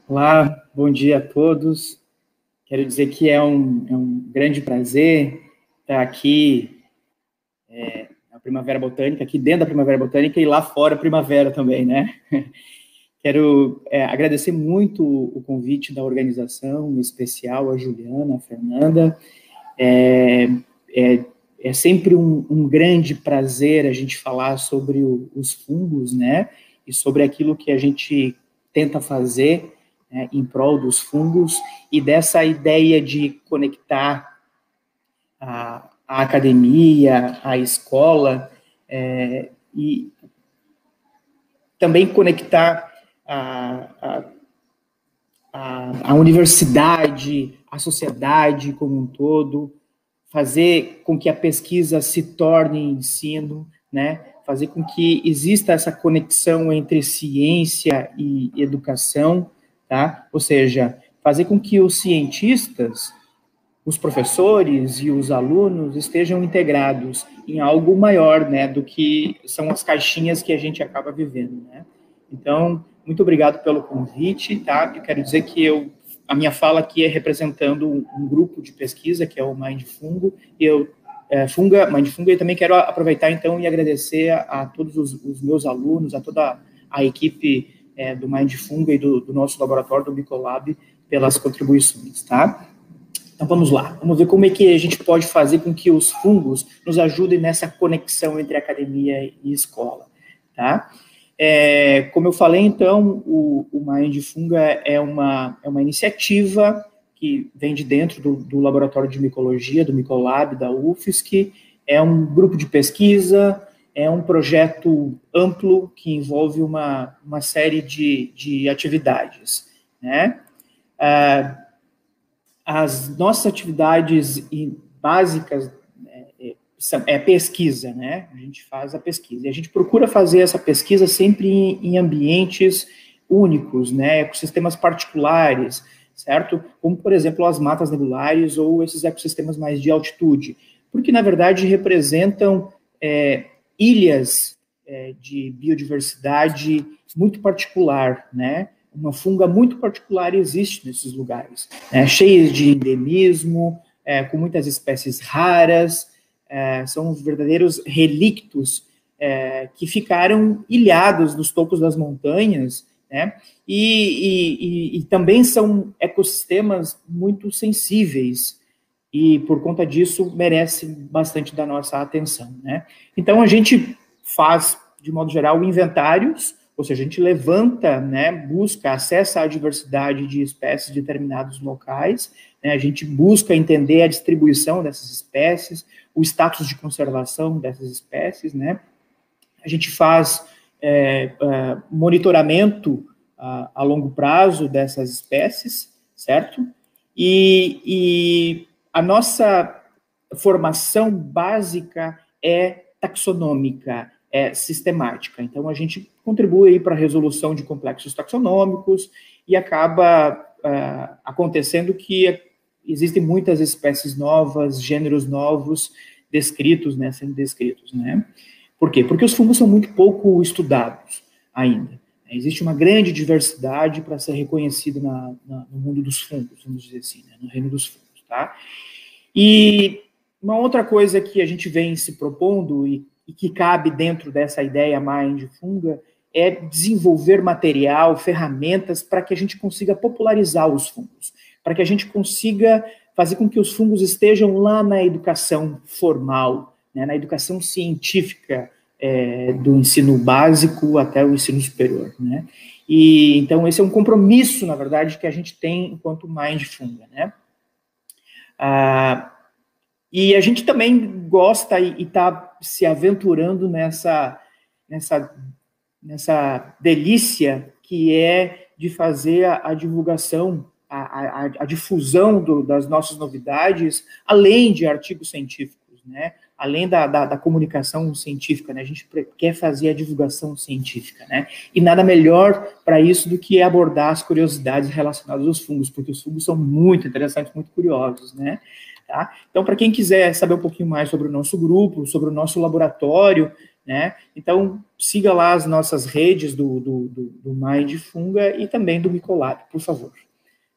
Olá, bom dia a todos. Quero dizer que é um grande prazer estar aqui na Primavera Botânica, aqui dentro da Primavera Botânica e lá fora Primavera também, né? Quero agradecer muito o convite da organização, em especial a Juliana, a Fernanda. É sempre um grande prazer a gente falar sobre os fungos, né? E sobre aquilo que a gente tenta fazer, né, em prol dos fungos e dessa ideia de conectar a academia, a escola, e também conectar a universidade, a sociedade como um todo, fazer com que a pesquisa se torne ensino, né? Fazer com que exista essa conexão entre ciência e educação, tá? Ou seja, fazer com que os cientistas, os professores e os alunos estejam integrados em algo maior, né, do que são as caixinhas que a gente acaba vivendo, né? Então, muito obrigado pelo convite, tá? Eu quero dizer que a minha fala aqui é representando um grupo de pesquisa, que é o Mind Fungo, e Mind Fungo, e também quero aproveitar, então, e agradecer a todos os meus alunos, a toda a equipe do Mind Fungo e do nosso laboratório, do Micolab, pelas contribuições, tá? Então, vamos lá. Vamos ver como é que a gente pode fazer com que os fungos nos ajudem nessa conexão entre academia e escola, tá? Como eu falei, então, o Mind Funga é uma iniciativa que vem de dentro do Laboratório de Micologia, do Micolab, da UFSC, é um grupo de pesquisa, é um projeto amplo que envolve uma série de atividades, né? As nossas atividades básicas é pesquisa, né? A gente faz a pesquisa. E a gente procura fazer essa pesquisa sempre em ambientes únicos, né? Ecossistemas particulares, certo? Como, por exemplo, as matas nebulares ou esses ecossistemas mais de altitude. Porque, na verdade, representam ilhas de biodiversidade muito particular, né? Uma funga muito particular existe nesses lugares, cheias de endemismo, com muitas espécies raras, são verdadeiros relictos que ficaram ilhados nos topos das montanhas, né? E também são ecossistemas muito sensíveis e, por conta disso, merece bastante da nossa atenção, né? Então, a gente faz, de modo geral, inventários, ou seja, a gente levanta, né, busca, acessa a diversidade de espécies de determinados locais, né, a gente busca entender a distribuição dessas espécies, o status de conservação dessas espécies, né, a gente faz monitoramento a longo prazo dessas espécies, certo? E a nossa formação básica é taxonômica, é sistemática. Então, a gente contribui para a resolução de complexos taxonômicos e acaba acontecendo que existem muitas espécies novas, gêneros novos descritos, né, sendo descritos, né? Por quê? Porque os fungos são muito pouco estudados ainda. Existe uma grande diversidade para ser reconhecida no mundo dos fungos, vamos dizer assim, né, no reino dos fungos, tá? E uma outra coisa que a gente vem se propondo e que cabe dentro dessa ideia Mind Funga é desenvolver material, ferramentas para que a gente consiga popularizar os fungos, para que a gente consiga fazer com que os fungos estejam lá na educação formal, né, na educação científica do ensino básico até o ensino superior, né? E então esse é um compromisso, na verdade, que a gente tem enquanto Mind Funga, né? E a gente também gosta e está se aventurando nessa delícia que é de fazer a divulgação, a difusão das nossas novidades, além de artigos científicos, né? Além da comunicação científica, né? A gente quer fazer a divulgação científica, né? E nada melhor para isso do que abordar as curiosidades relacionadas aos fungos, porque os fungos são muito interessantes, muito curiosos, né? Tá? Então, para quem quiser saber um pouquinho mais sobre o nosso grupo, sobre o nosso laboratório, né? Então, siga lá as nossas redes do Mindfunga e também do Micolab, por favor.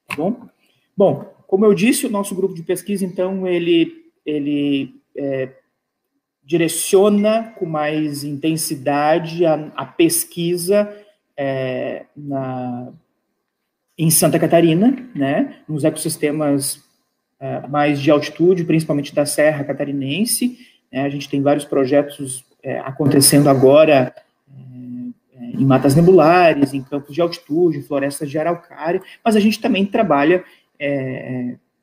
Tá bom? Bom, como eu disse, o nosso grupo de pesquisa, então, ele direciona com mais intensidade a pesquisa em Santa Catarina, né, nos ecossistemas mais de altitude, principalmente da Serra Catarinense. A gente tem vários projetos acontecendo agora em matas nebulares, em campos de altitude, florestas de araucária, mas a gente também trabalha,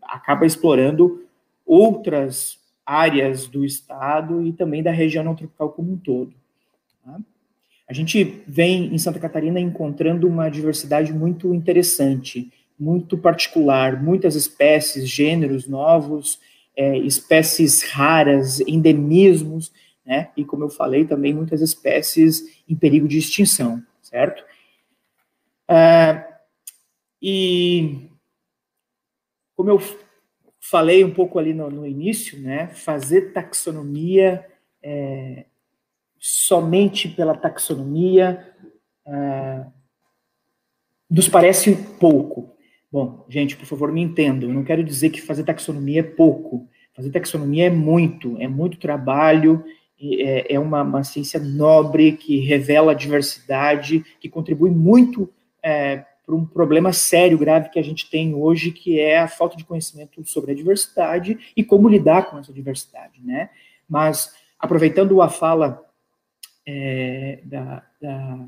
acaba explorando outras áreas do estado e também da região não tropical como um todo. Tá? A gente vem em Santa Catarina encontrando uma diversidade muito interessante, muito particular, muitas espécies, gêneros novos, espécies raras, endemismos, né? E como eu falei, também muitas espécies em perigo de extinção, certo? E como eu falei um pouco ali no início, né? Fazer taxonomia somente pela taxonomia nos parece pouco. Bom, gente, por favor, me entendam. Eu não quero dizer que fazer taxonomia é pouco. Fazer taxonomia é muito trabalho, é uma ciência nobre que revela a diversidade, que contribui muito para um problema sério, grave que a gente tem hoje, que é a falta de conhecimento sobre a diversidade e como lidar com essa diversidade, né? Mas, aproveitando a fala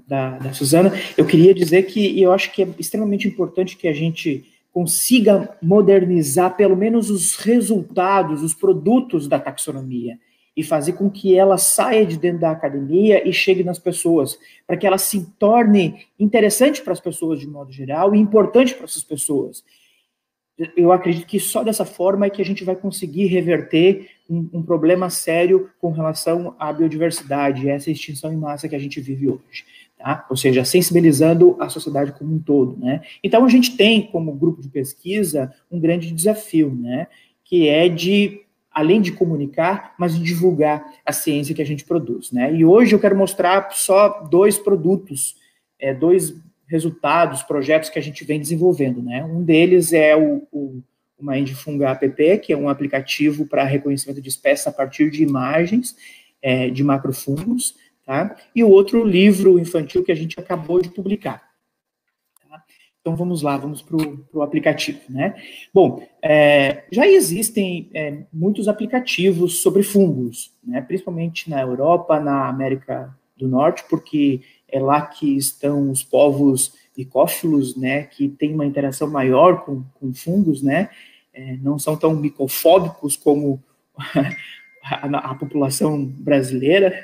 da Suzana, eu queria dizer que eu acho que é extremamente importante que a gente consiga modernizar pelo menos os resultados, os produtos da taxonomia, e fazer com que ela saia de dentro da academia e chegue nas pessoas, para que ela se torne interessante para as pessoas de modo geral e importante para essas pessoas. Eu acredito que só dessa forma é que a gente vai conseguir reverter um problema sério com relação à biodiversidade, essa extinção em massa que a gente vive hoje, tá? Ou seja, sensibilizando a sociedade como um todo, né? Então, a gente tem, como grupo de pesquisa, um grande desafio, né? Que é de, além de comunicar, mas de divulgar a ciência que a gente produz, né? E hoje eu quero mostrar só 2 produtos, 2 resultados, projetos que a gente vem desenvolvendo, né? Um deles é o Mindfunga app, que é um aplicativo para reconhecimento de espécies a partir de imagens de macrofungos, tá? E o outro livro infantil que a gente acabou de publicar. Tá? Então, vamos lá, vamos para o aplicativo, né? Bom, já existem muitos aplicativos sobre fungos, né? Principalmente na Europa, na América do Norte, porque é lá que estão os povos micófilos, né, que tem uma interação maior com fungos, né, não são tão micofóbicos como a população brasileira,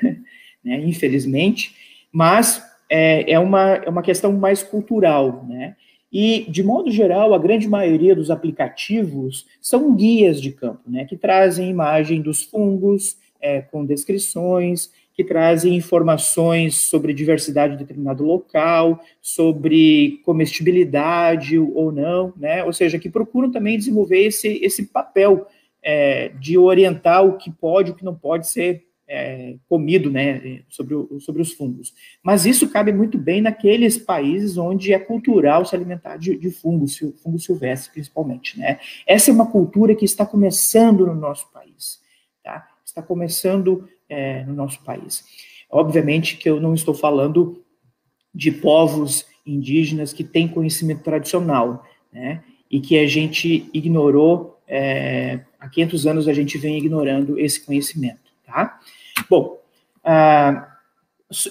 né, infelizmente, mas é uma questão mais cultural, né, e, de modo geral, a grande maioria dos aplicativos são guias de campo, né, que trazem imagem dos fungos, com descrições, que trazem informações sobre diversidade de determinado local, sobre comestibilidade ou não, né? Ou seja, que procuram também desenvolver esse papel de orientar o que pode e o que não pode ser comido, né, sobre os fungos. Mas isso cabe muito bem naqueles países onde é cultural se alimentar de fungos silvestres, principalmente, né? Essa é uma cultura que está começando no nosso país, tá? Está começando no nosso país. Obviamente que eu não estou falando de povos indígenas que têm conhecimento tradicional, né, e que a gente ignorou, há 500 anos a gente vem ignorando esse conhecimento, tá? Bom,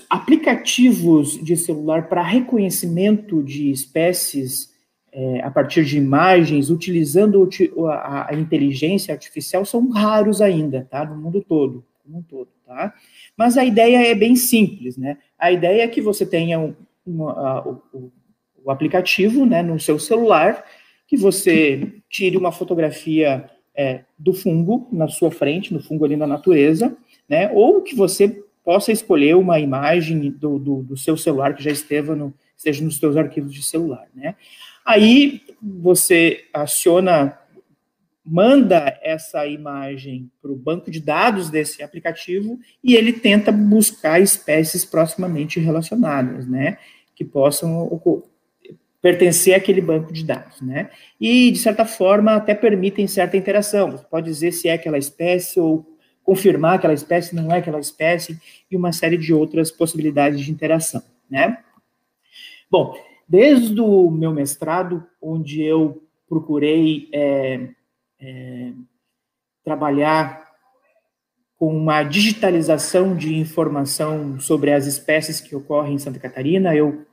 aplicativos de celular para reconhecimento de espécies a partir de imagens, utilizando a inteligência artificial, são raros ainda, tá? No mundo todo, como um todo, tá? Mas a ideia é bem simples, né? A ideia é que você tenha o aplicativo, né, no seu celular, que você tire uma fotografia do fungo na sua frente, no fungo ali na natureza, né? Ou que você possa escolher uma imagem do seu celular que já esteja nos seus arquivos de celular, né? Aí você aciona manda essa imagem para o banco de dados desse aplicativo e ele tenta buscar espécies proximamente relacionadas, né, que possam pertencer àquele banco de dados, né, e, de certa forma, até permitem certa interação. Você pode dizer se é aquela espécie ou confirmar aquela espécie, não é aquela espécie, e uma série de outras possibilidades de interação, né. Bom, desde o meu mestrado, onde eu procurei trabalhar com uma digitalização de informação sobre as espécies que ocorrem em Santa Catarina, eu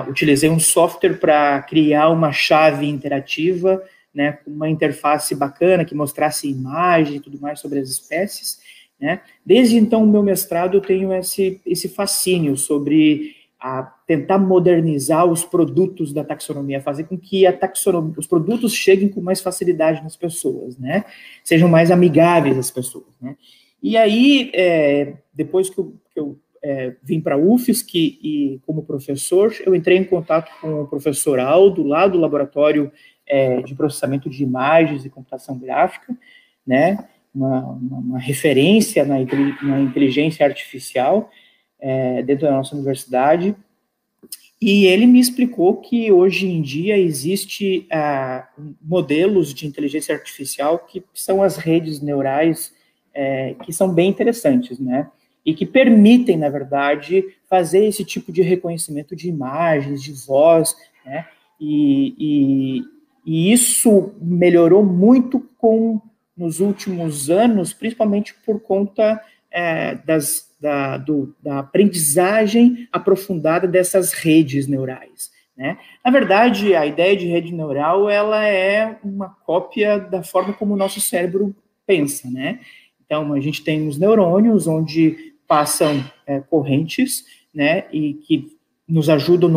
utilizei um software para criar uma chave interativa, né, com uma interface bacana que mostrasse imagem e tudo mais sobre as espécies, né. Desde então, no meu mestrado, eu tenho esse fascínio sobre tentar modernizar os produtos da taxonomia, fazer com que os produtos cheguem com mais facilidade nas pessoas, né? Sejam mais amigáveis às pessoas, né? E aí, depois que eu vim para a UFSC e como professor, eu entrei em contato com o professor Aldo, lá do Laboratório de Processamento de Imagens e Computação Gráfica, né? Uma referência na inteligência artificial, dentro da nossa universidade, e ele me explicou que hoje em dia existe modelos de inteligência artificial que são as redes neurais, que são bem interessantes, né, e que permitem, na verdade, fazer esse tipo de reconhecimento de imagens, de voz, né, e isso melhorou muito nos últimos anos, principalmente por conta da aprendizagem aprofundada dessas redes neurais, né? Na verdade, a ideia de rede neural, ela é uma cópia da forma como o nosso cérebro pensa, né? Então, a gente tem os neurônios, onde passam correntes, né, e que nos ajudam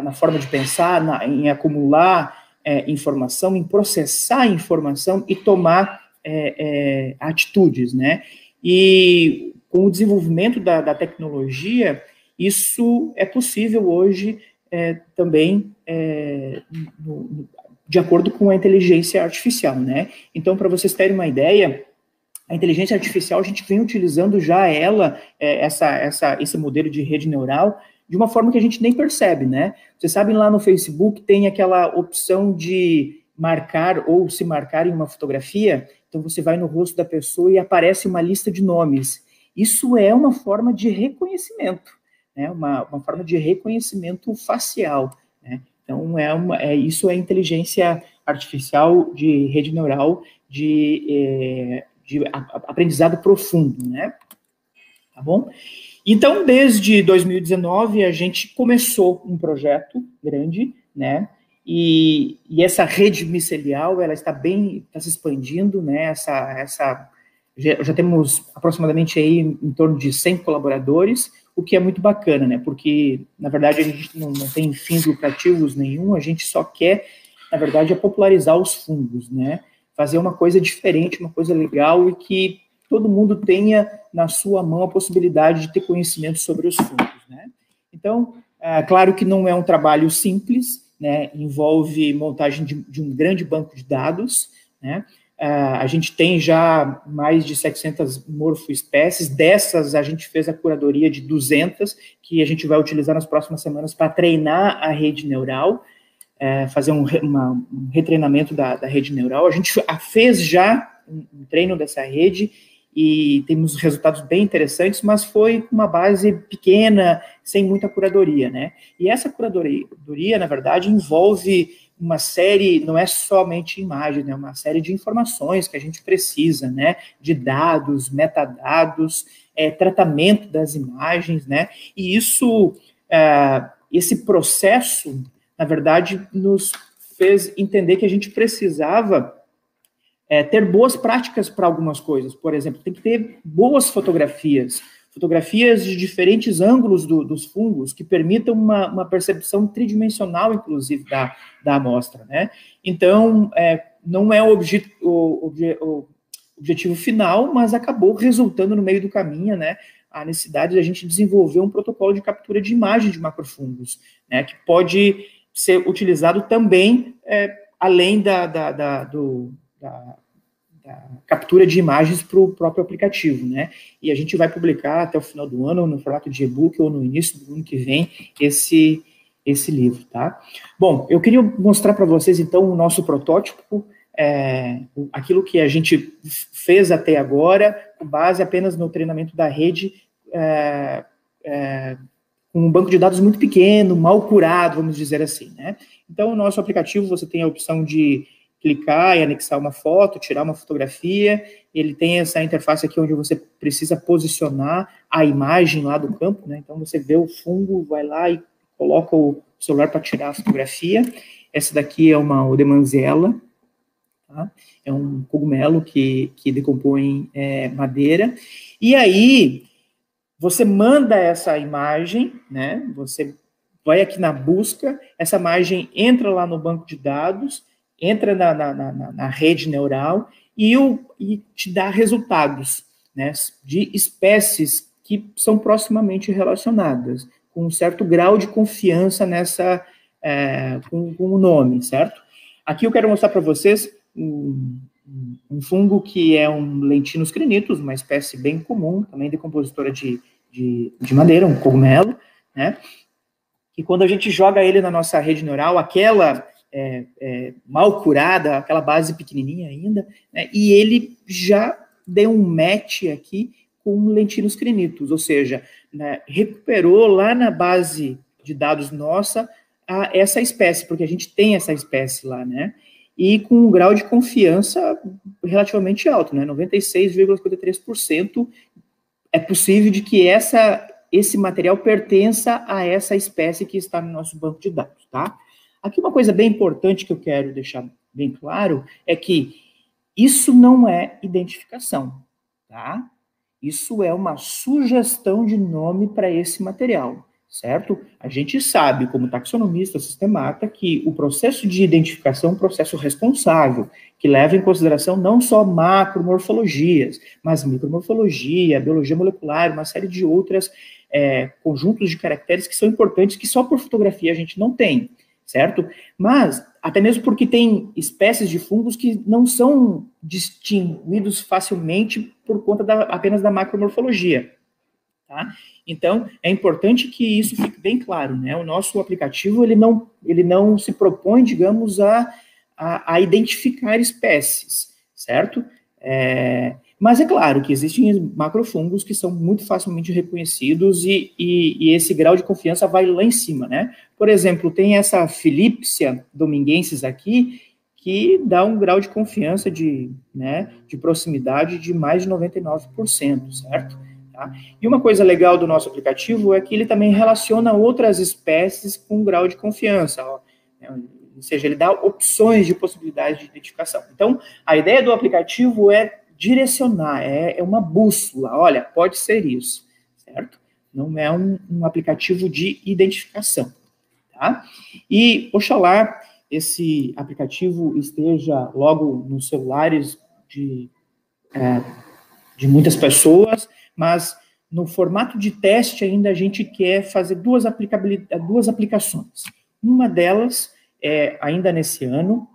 na forma de pensar, em acumular informação, em processar informação e tomar atitudes, né? E com o desenvolvimento da tecnologia, isso é possível hoje também de acordo com a inteligência artificial, né? Então, para vocês terem uma ideia, a inteligência artificial, a gente vem utilizando já esse modelo de rede neural de uma forma que a gente nem percebe, né? Vocês sabem, lá no Facebook tem aquela opção de marcar ou se marcar em uma fotografia, então você vai no rosto da pessoa e aparece uma lista de nomes. Isso é uma forma de reconhecimento, né? Uma forma de reconhecimento facial, né? Então, isso é inteligência artificial de rede neural de aprendizado profundo, né? Tá bom? Então, desde 2019, a gente começou um projeto grande, né? E essa rede micelial, ela está se expandindo, né? Já temos aproximadamente aí em torno de 100 colaboradores, o que é muito bacana, né? Porque, na verdade, a gente não tem fins lucrativos nenhum, a gente só quer, na verdade, popularizar os fungos, né? Fazer uma coisa diferente, uma coisa legal e que todo mundo tenha na sua mão a possibilidade de ter conhecimento sobre os fungos, né? Então, claro que não é um trabalho simples, né? Envolve montagem de um grande banco de dados, né? A gente tem já mais de 700 morfoespécies, dessas a gente fez a curadoria de 200, que a gente vai utilizar nas próximas semanas para treinar a rede neural, fazer um retreinamento da rede neural. A gente fez já um treino dessa rede e temos resultados bem interessantes, mas foi uma base pequena, sem muita curadoria, né? E essa curadoria, na verdade, envolve uma série, não é somente imagem, né? Uma série de informações que a gente precisa, né? De dados, metadados, tratamento das imagens, né? E esse processo, na verdade, nos fez entender que a gente precisava ter boas práticas para algumas coisas. Por exemplo, tem que ter boas fotografias de diferentes ângulos dos fungos, que permitam uma percepção tridimensional, inclusive, da amostra, né? Então, não é o objetivo final, mas acabou resultando no meio do caminho, né? A necessidade de a gente desenvolver um protocolo de captura de imagem de macrofungos, né? Que pode ser utilizado também além da captura de imagens para o próprio aplicativo, né? E a gente vai publicar até o final do ano, no formato de e-book, ou no início do ano que vem, esse livro, tá? Bom, eu queria mostrar para vocês, então, o nosso protótipo, aquilo que a gente fez até agora, com base apenas no treinamento da rede, com um banco de dados muito pequeno, mal curado, vamos dizer assim, né? Então, o nosso aplicativo, você tem a opção de clicar e anexar uma foto, tirar uma fotografia, ele tem essa interface aqui onde você precisa posicionar a imagem lá do campo, né? Então, você vê o fungo, vai lá e coloca o celular para tirar a fotografia. Essa daqui é uma Odemanziella, tá? É um cogumelo que decompõe madeira. E aí, você manda essa imagem, né? Você vai aqui na busca, essa imagem entra lá no banco de dados, entra na rede neural e te dá resultados, né, de espécies que são proximamente relacionadas, com um certo grau de confiança com o nome, certo? Aqui eu quero mostrar para vocês um fungo que é um Lentinus crinitus, uma espécie bem comum, também decompositora de madeira, um cogumelo, né? E quando a gente joga ele na nossa rede neural, aquela mal curada, aquela base pequenininha ainda, né, e ele já deu um match aqui com Lentinus crinitus, ou seja, né, recuperou lá na base de dados nossa essa espécie, porque a gente tem essa espécie lá, né, e com um grau de confiança relativamente alto, né, 96,53% é possível de que esse material pertença a essa espécie que está no nosso banco de dados, tá? Aqui uma coisa bem importante que eu quero deixar bem claro é que isso não é identificação, tá? Isso é uma sugestão de nome para esse material, certo? A gente sabe, como taxonomista sistemata, que o processo de identificação é um processo responsável, que leva em consideração não só macromorfologias, mas micromorfologia, biologia molecular, uma série de outras conjuntos de caracteres que são importantes, que só por fotografia a gente não tem, certo? Mas, até mesmo porque tem espécies de fungos que não são distinguidos facilmente por conta apenas da macromorfologia, tá? Então, é importante que isso fique bem claro, né? O nosso aplicativo, ele não se propõe, digamos, a identificar espécies, certo? Mas é claro que existem macrofungos que são muito facilmente reconhecidos e esse grau de confiança vai lá em cima, né? Por exemplo, tem essa Philipsia dominguensis aqui, que dá um grau de confiança de proximidade de mais de 99%, certo? Tá? E uma coisa legal do nosso aplicativo é que ele também relaciona outras espécies com grau de confiança, ó, ou seja, ele dá opções de possibilidade de identificação. Então, a ideia do aplicativo é direcionar, é uma bússola, olha, pode ser isso, certo? Não é um aplicativo de identificação, tá? E, oxalá, esse aplicativo esteja logo nos celulares de muitas pessoas, mas no formato de teste ainda a gente quer fazer duas aplicações. Uma delas é ainda nesse ano,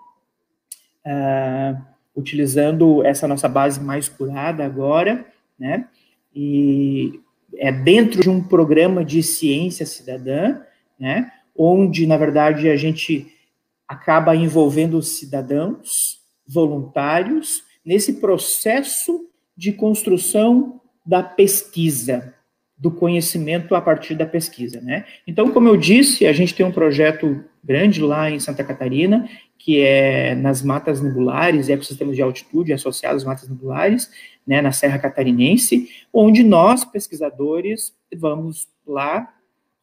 utilizando essa nossa base mais curada agora, né, e é dentro de um programa de ciência cidadã, né, onde, na verdade, a gente acaba envolvendo os cidadãos voluntários nesse processo de construção da pesquisa, do conhecimento a partir da pesquisa, né? Então, como eu disse, a gente tem um projeto grande lá em Santa Catarina, que é nas matas nebulares, ecossistemas de altitude associados às matas nebulares, né, na Serra Catarinense, onde nós, pesquisadores, vamos lá,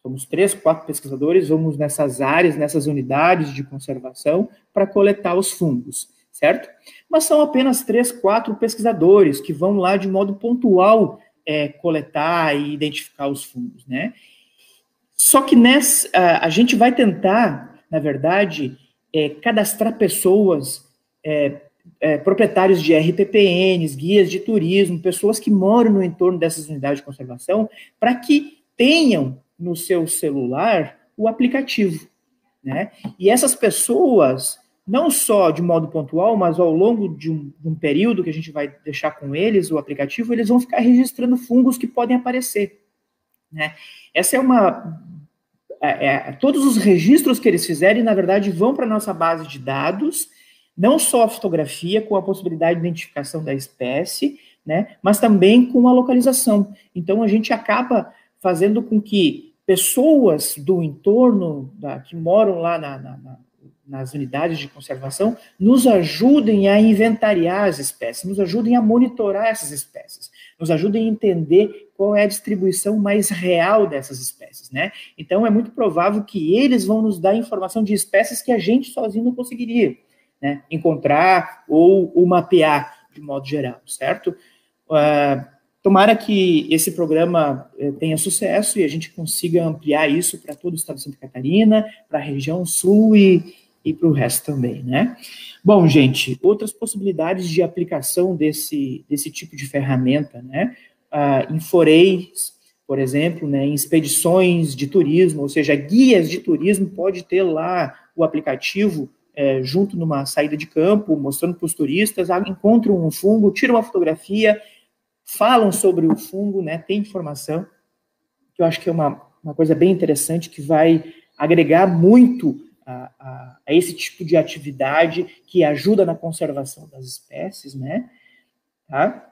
somos 3, 4 pesquisadores, vamos nessas áreas, nessas unidades de conservação, para coletar os fungos, certo? Mas são apenas 3, 4 pesquisadores que vão lá de modo pontual coletar e identificar os fungos, né? Só que a gente vai tentar, na verdade, cadastrar pessoas, proprietários de RPPNs, guias de turismo, pessoas que moram no entorno dessas unidades de conservação, para que tenham no seu celular o aplicativo, né? E essas pessoas não só de modo pontual, mas ao longo de um período que a gente vai deixar com eles, o aplicativo, eles vão ficar registrando fungos que podem aparecer, né? Essa é uma... todos os registros que eles fizerem, na verdade, vão para a nossa base de dados, não só a fotografia, com a possibilidade de identificação da espécie, né, mas também com a localização. Então, a gente acaba fazendo com que pessoas do entorno, que moram lá nas unidades de conservação, nos ajudem a inventariar as espécies, nos ajudem a monitorar essas espécies, nos ajudem a entender qual é a distribuição mais real dessas espécies, né? Então, é muito provável que eles vão nos dar informação de espécies que a gente sozinho não conseguiria, né, encontrar ou mapear de modo geral, certo? Tomara que esse programa tenha sucesso e a gente consiga ampliar isso para todo o estado de Santa Catarina, para a região sul e para o resto também, né? Bom, gente, outras possibilidades de aplicação desse tipo de ferramenta, né? Em foreis, por exemplo, né, em expedições de turismo, ou seja, guias de turismo, pode ter lá o aplicativo junto numa saída de campo, mostrando para os turistas, encontram um fungo, tiram uma fotografia, falam sobre o fungo, né, tem informação, que eu acho que é uma coisa bem interessante, que vai agregar muito a esse tipo de atividade que ajuda na conservação das espécies, né, tá?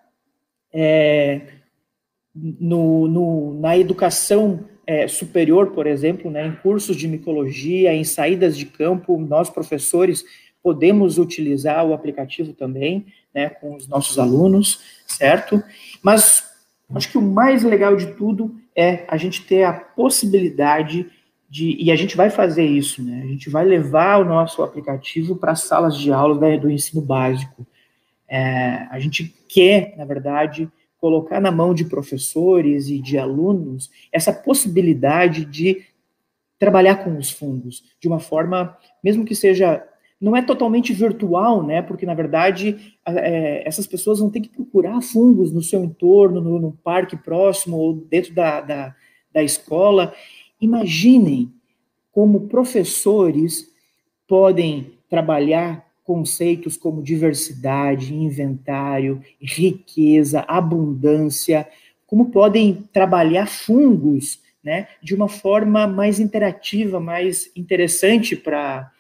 Na educação superior, por exemplo, né, em cursos de micologia, em saídas de campo, nós, professores, podemos utilizar o aplicativo também, né, com os nossos alunos, certo? Mas acho que o mais legal de tudo é a gente ter a possibilidade e a gente vai fazer isso, né? A gente vai levar o nosso aplicativo para as salas de aula do ensino básico. A gente quer, na verdade, colocar na mão de professores e de alunos essa possibilidade de trabalhar com os fungos de uma forma, mesmo que seja, não é totalmente virtual, né? Porque, na verdade, essas pessoas vão ter que procurar fungos no seu entorno, no parque próximo ou dentro da escola. Imaginem como professores podem trabalhar conceitos como diversidade, inventário, riqueza, abundância, como podem trabalhar fungos, né, de uma forma mais interativa, mais interessante para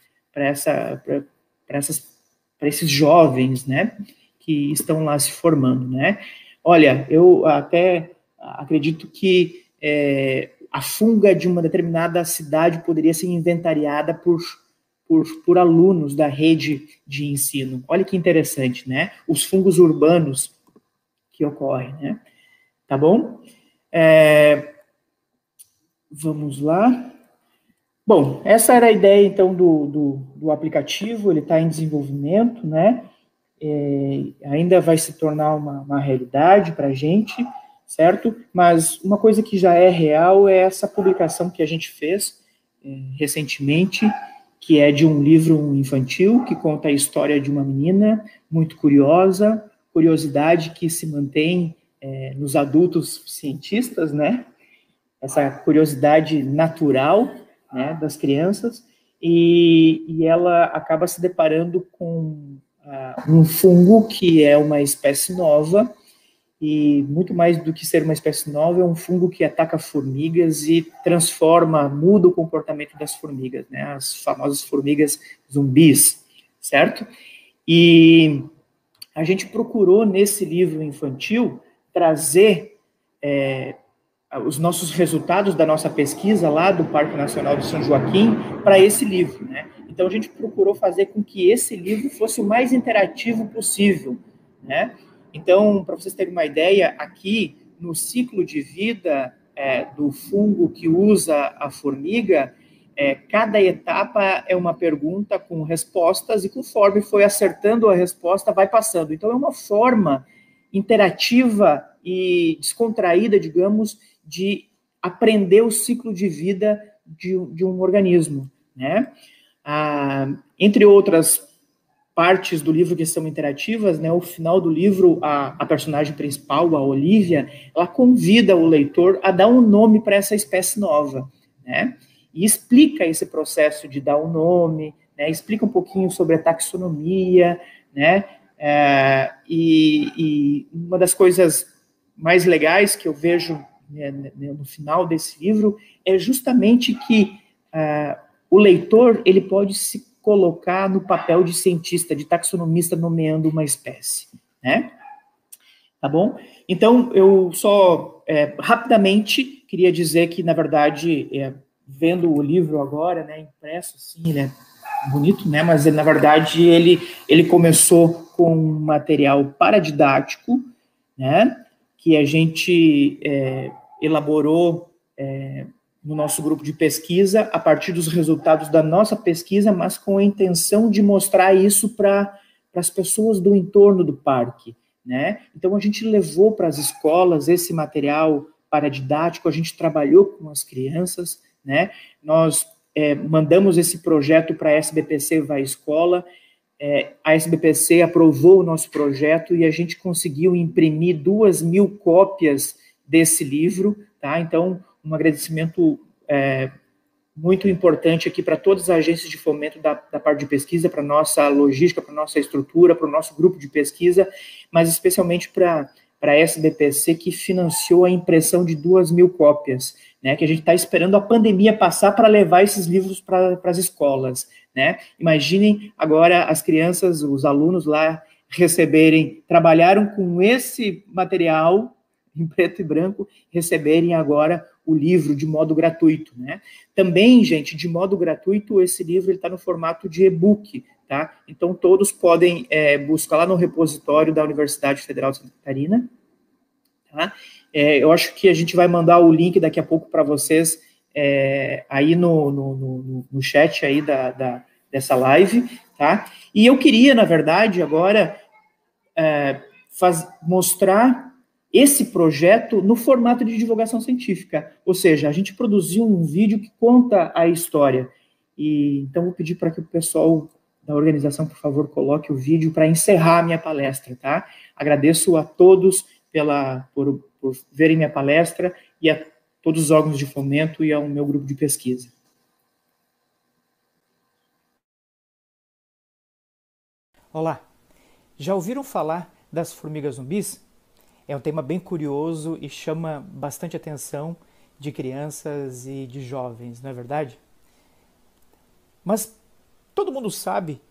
esses jovens, né, que estão lá se formando, né. Olha, eu até acredito que a funga de uma determinada cidade poderia ser inventariada por alunos da rede de ensino. Olha que interessante, né? Os fungos urbanos que ocorrem, né? Tá bom? Vamos lá. Bom, essa era a ideia, então, do aplicativo. Ele está em desenvolvimento, né? Ainda vai se tornar uma realidade para a gente, certo? Mas uma coisa que já é real é essa publicação que a gente fez recentemente, que é de um livro infantil, que conta a história de uma menina muito curiosa, curiosidade que se mantém nos adultos cientistas, né? Essa curiosidade natural, né, das crianças, e ela acaba se deparando com um fungo que é uma espécie nova, e muito mais do que ser uma espécie nova, é um fungo que ataca formigas e muda o comportamento das formigas, né, as famosas formigas zumbis, certo? E a gente procurou, nesse livro infantil, trazer os nossos resultados da nossa pesquisa lá do Parque Nacional de São Joaquim para esse livro, né? Então, a gente procurou fazer com que esse livro fosse o mais interativo possível, né? Então, para vocês terem uma ideia, aqui no ciclo de vida do fungo que usa a formiga, cada etapa é uma pergunta com respostas e conforme foi acertando a resposta, vai passando. Então, é uma forma interativa e descontraída, digamos, de aprender o ciclo de vida de um organismo, né? Entre outras partes do livro que são interativas, né, ao final do livro, a personagem principal, a Olivia, ela convida o leitor a dar um nome para essa espécie nova, né? e explica esse processo de dar um nome, né, explica um pouquinho sobre a taxonomia, né, e uma das coisas mais legais que eu vejo, né, no final desse livro é justamente que o leitor ele pode se colocar no papel de cientista, de taxonomista nomeando uma espécie, né? Tá bom? Então, eu só rapidamente queria dizer que, na verdade, vendo o livro agora, né, impresso, assim, ele é bonito, né, mas, na verdade, ele começou com um material paradidático, né, que a gente elaborou no nosso grupo de pesquisa, a partir dos resultados da nossa pesquisa, mas com a intenção de mostrar isso para as pessoas do entorno do parque, né? Então, a gente levou para as escolas esse material paradidático, a gente trabalhou com as crianças, né? Nós mandamos esse projeto para a SBPC Vai Escola, a SBPC aprovou o nosso projeto e a gente conseguiu imprimir 2.000 cópias desse livro, tá? Então, um agradecimento muito importante aqui para todas as agências de fomento da parte de pesquisa, para a nossa logística, para a nossa estrutura, para o nosso grupo de pesquisa, mas especialmente para a SBPC, que financiou a impressão de 2.000 cópias, né, que a gente está esperando a pandemia passar para levar esses livros para as escolas, né? Imaginem agora as crianças, os alunos lá trabalharam com esse material em preto e branco, receberem agora o livro de modo gratuito, né? Também, gente, de modo gratuito, esse livro está no formato de e-book, tá? Então, todos podem buscar lá no repositório da Universidade Federal de Santa Catarina, tá? Eu acho que a gente vai mandar o link daqui a pouco para vocês aí no chat aí dessa live, tá? E eu queria, na verdade, agora mostrar esse projeto no formato de divulgação científica, ou seja, a gente produziu um vídeo que conta a história, e então vou pedir para que o pessoal da organização, por favor, coloque o vídeo para encerrar a minha palestra, tá? Agradeço a todos por verem minha palestra, e a todos os órgãos de fomento e ao meu grupo de pesquisa. Olá, já ouviram falar das formigas zumbis? É um tema bem curioso e chama bastante atenção de crianças e de jovens, não é verdade? Mas todo mundo sabe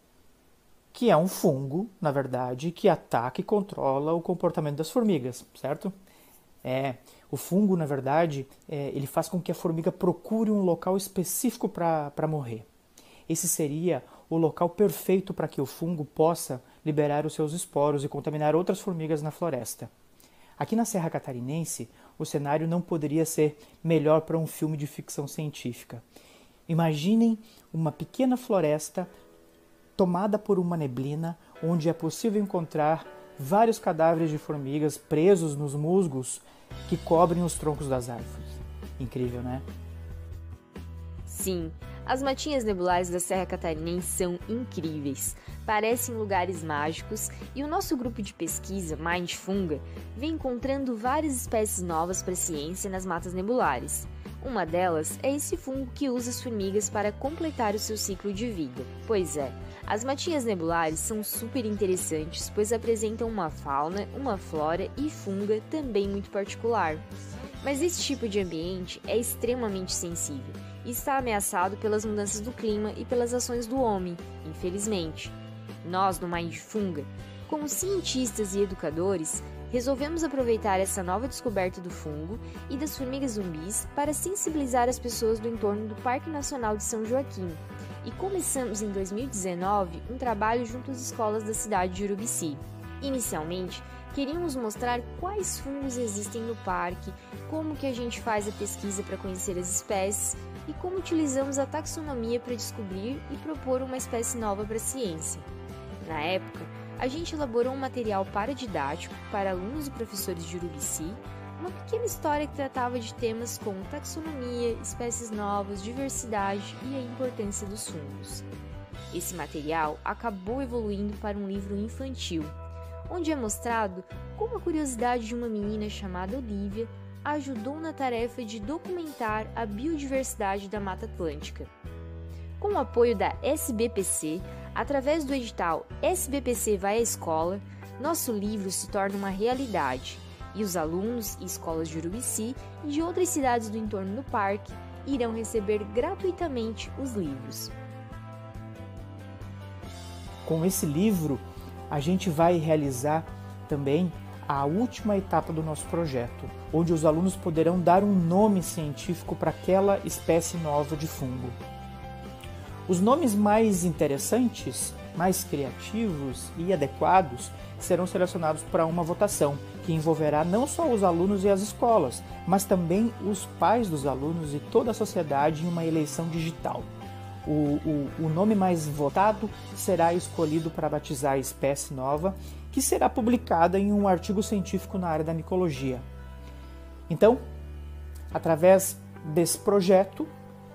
que é um fungo, na verdade, que ataca e controla o comportamento das formigas, certo? O fungo, na verdade, ele faz com que a formiga procure um local específico para morrer. Esse seria o local perfeito para que o fungo possa liberar os seus esporos e contaminar outras formigas na floresta. Aqui na Serra Catarinense, o cenário não poderia ser melhor para um filme de ficção científica. Imaginem uma pequena floresta tomada por uma neblina, onde é possível encontrar vários cadáveres de formigas presos nos musgos que cobrem os troncos das árvores. Incrível, né? Sim, as matinhas nebulares da Serra Catarinense são incríveis, parecem lugares mágicos e o nosso grupo de pesquisa, Mindfunga, vem encontrando várias espécies novas para a ciência nas matas nebulares. Uma delas é esse fungo que usa as formigas para completar o seu ciclo de vida. Pois é, as matinhas nebulares são super interessantes, pois apresentam uma fauna, uma flora e funga também muito particular. Mas esse tipo de ambiente é extremamente sensível e está ameaçado pelas mudanças do clima e pelas ações do homem, infelizmente. Nós, no Mindfunga, como cientistas e educadores, resolvemos aproveitar essa nova descoberta do fungo e das formigas zumbis para sensibilizar as pessoas do entorno do Parque Nacional de São Joaquim. E começamos em 2019 um trabalho junto às escolas da cidade de Urubici. Inicialmente, queríamos mostrar quais fungos existem no parque, como que a gente faz a pesquisa para conhecer as espécies e como utilizamos a taxonomia para descobrir e propor uma espécie nova para a ciência. Na época, a gente elaborou um material paradidático para alunos e professores de Urubici, uma pequena história que tratava de temas como taxonomia, espécies novas, diversidade e a importância dos fungos. Esse material acabou evoluindo para um livro infantil, onde é mostrado como a curiosidade de uma menina chamada Olivia ajudou na tarefa de documentar a biodiversidade da Mata Atlântica. Com o apoio da SBPC, através do edital SBPC Vai à Escola, nosso livro se torna uma realidade e os alunos e escolas de Urubici e de outras cidades do entorno do parque irão receber gratuitamente os livros. Com esse livro, a gente vai realizar também a última etapa do nosso projeto, onde os alunos poderão dar um nome científico para aquela espécie nova de fungo. Os nomes mais interessantes, mais criativos e adequados serão selecionados para uma votação, que envolverá não só os alunos e as escolas, mas também os pais dos alunos e toda a sociedade em uma eleição digital. O nome mais votado será escolhido para batizar a espécie nova, que será publicada em um artigo científico na área da micologia. Então, através desse projeto,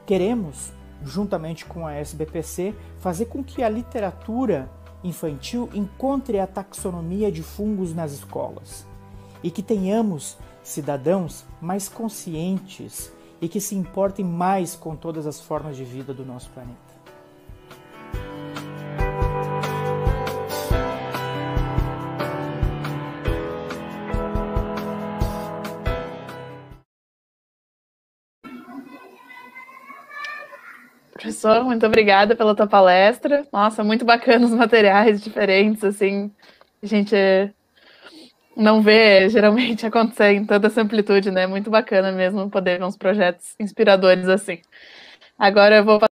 queremos, juntamente com a SBPC, fazer com que a literatura infantil encontre a taxonomia de fungos nas escolas e que tenhamos cidadãos mais conscientes e que se importem mais com todas as formas de vida do nosso planeta. Professor, muito obrigada pela tua palestra. Nossa, muito bacana os materiais diferentes, assim, a gente não vê geralmente acontecer em tanta essa amplitude, né? Muito bacana mesmo poder ver uns projetos inspiradores assim. Agora eu vou